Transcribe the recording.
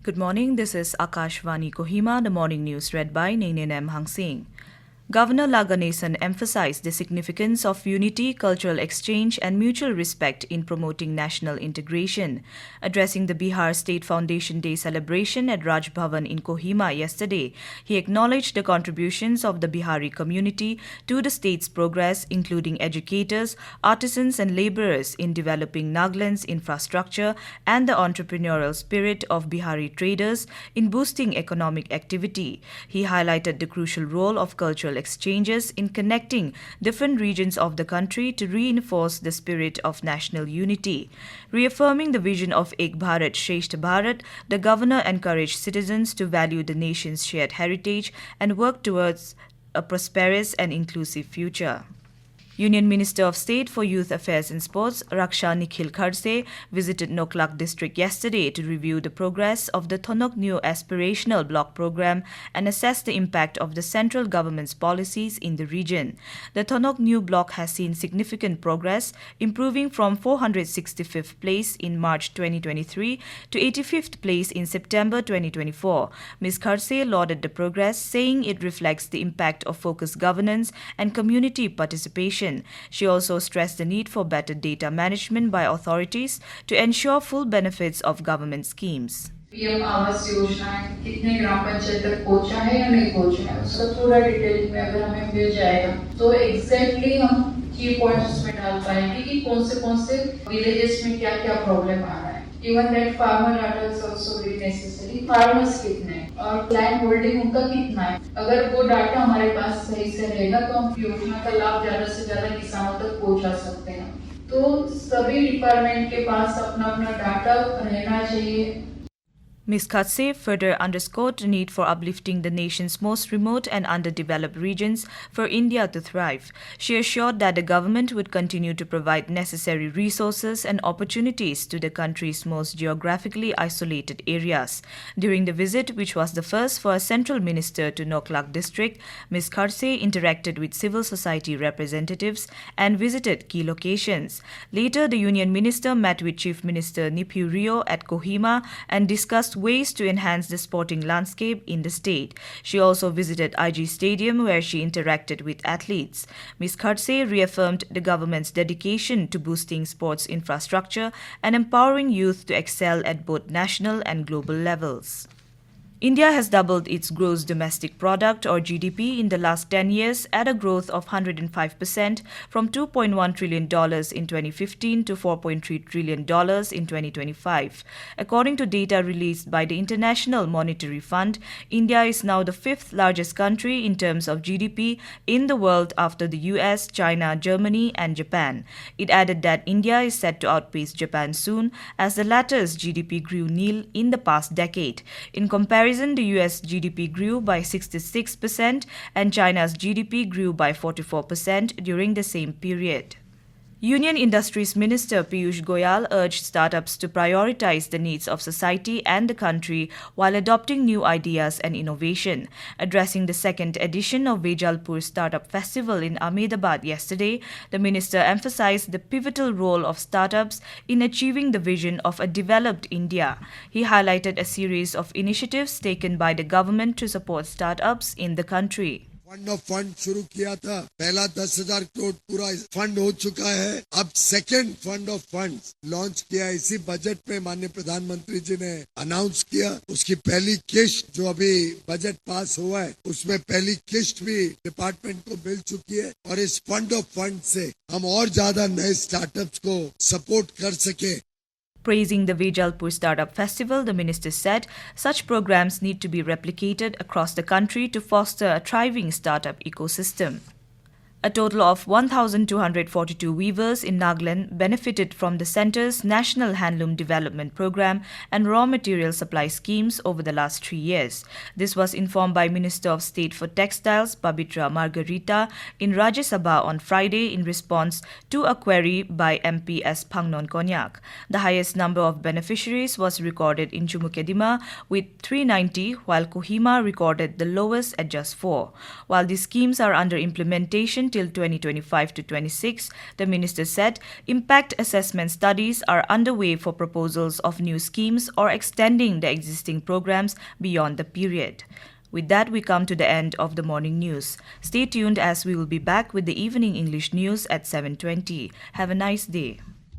Good morning, this is Akashvani Kohima, the morning news read by Nainin M. Hang Singh. Governor Ganesan emphasized the significance of unity, cultural exchange, and mutual respect in promoting national integration. Addressing the Bihar State Foundation Day celebration at Raj Bhavan in Kohima yesterday, he acknowledged the contributions of the Bihari community to the state's progress, including educators, artisans, and laborers in developing Nagaland's infrastructure and the entrepreneurial spirit of Bihari traders in boosting economic activity. He highlighted the crucial role of cultural exchanges in connecting different regions of the country to reinforce the spirit of national unity. Reaffirming the vision of Ek Bharat Shreshtha Bharat, the governor encouraged citizens to value the nation's shared heritage and work towards a prosperous and inclusive future. Union Minister of State for Youth Affairs and Sports, Raksha Nikhil Khadse, visited Noklak district yesterday to review the progress of the Thonok New Aspirational Block Program and assess the impact of the central government's policies in the region. The Thonok New Block has seen significant progress, improving from 465th place in March 2023 to 85th place in September 2024. Ms. Khadse lauded the progress, saying it reflects the impact of focused governance and community participation. She also stressed the need for better data management by authorities to ensure full benefits of government schemes. PM Awas Yojana कितने ग्राम पंचायत तक पहुंचा है या नहीं पहुंचा है उसका थोड़ा डिटेल में अगर हमें मिल जाएगा तो एग्जैक्टली हम की पॉइंट्स में डाल पाएंगे कि कौन से विलेजेस में क्या प्रॉब्लम आ रहा है. Even that farmer data is also very necessary. Farmers कितने हैं और land holding उनका कितना है. अगर वो डाटा हमारे पास सही से रहेगा तो हम योजना का लाभ ज्यादा से ज्यादा किसानों तक पहुंचा सकते हैं. तो सभी डिपार्टमेंट के पास अपना डाटा रहना चाहिए. Ms. Khadse further underscored the need for uplifting the nation's most remote and underdeveloped regions for India to thrive. She assured that the government would continue to provide necessary resources and opportunities to the country's most geographically isolated areas. During the visit, which was the first for a central minister to Noklak district, Ms. Khadse interacted with civil society representatives and visited key locations. Later, the union minister met with Chief Minister Nikhil at Kohima and discussed ways to enhance the sporting landscape in the state. She also visited IG Stadium where she interacted with athletes. Ms. Khadse reaffirmed the government's dedication to boosting sports infrastructure and empowering youth to excel at both national and global levels. India has doubled its gross domestic product or GDP in the last 10 years at a growth of 105% from $2.1 trillion in 2015 to $4.3 trillion in 2025. According to data released by the International Monetary Fund, India is now the fifth largest country in terms of GDP in the world after the US, China, Germany and Japan. It added that India is set to outpace Japan soon as the latter's GDP grew nil in the past decade. In comparison, the US GDP grew by 66% and China's GDP grew by 44% during the same period. Union Industries Minister Piyush Goyal urged startups to prioritize the needs of society and the country while adopting new ideas and innovation. Addressing the second edition of Vejalpur Startup Festival in Ahmedabad yesterday, the minister emphasized the pivotal role of startups in achieving the vision of a developed India. He highlighted a series of initiatives taken by the government to support startups in the country. Fund of fund शुरू किया था. पहला 10,000 करोड़ पूरा fund हो चुका है. अब second fund of funds launch किया. इसी बजट में माननीय प्रधानमंत्री जी ने अनाउंस किया. उसकी पहली किस्त जो अभी बजट पास हुआ है उसमें पहली किस्त भी डिपार्टमेंट को मिल चुकी है और इस फंड ऑफ फंड से हम और ज्यादा नए स्टार्टअप्स को सपोर्ट कर सके. Praising the Vejalpur Startup Festival, the minister said such programs need to be replicated across the country to foster a thriving startup ecosystem. A total of 1,242 weavers in Nagaland benefited from the centre's National Handloom Development Programme and raw material supply schemes over the last 3 years. This was informed by Minister of State for Textiles Pabitra Margarita in Rajya Sabha on Friday in response to a query by MP S. Phangnon Konyak. The highest number of beneficiaries was recorded in Chumukedima with 390, while Kohima recorded the lowest at just 4. While these schemes are under implementation till 2025 to 26, the minister said impact assessment studies are underway for proposals of new schemes or extending the existing programs beyond the period. With that, we come to the end of the morning news. Stay tuned as we will be back with the evening English news at 7:20. Have a nice day.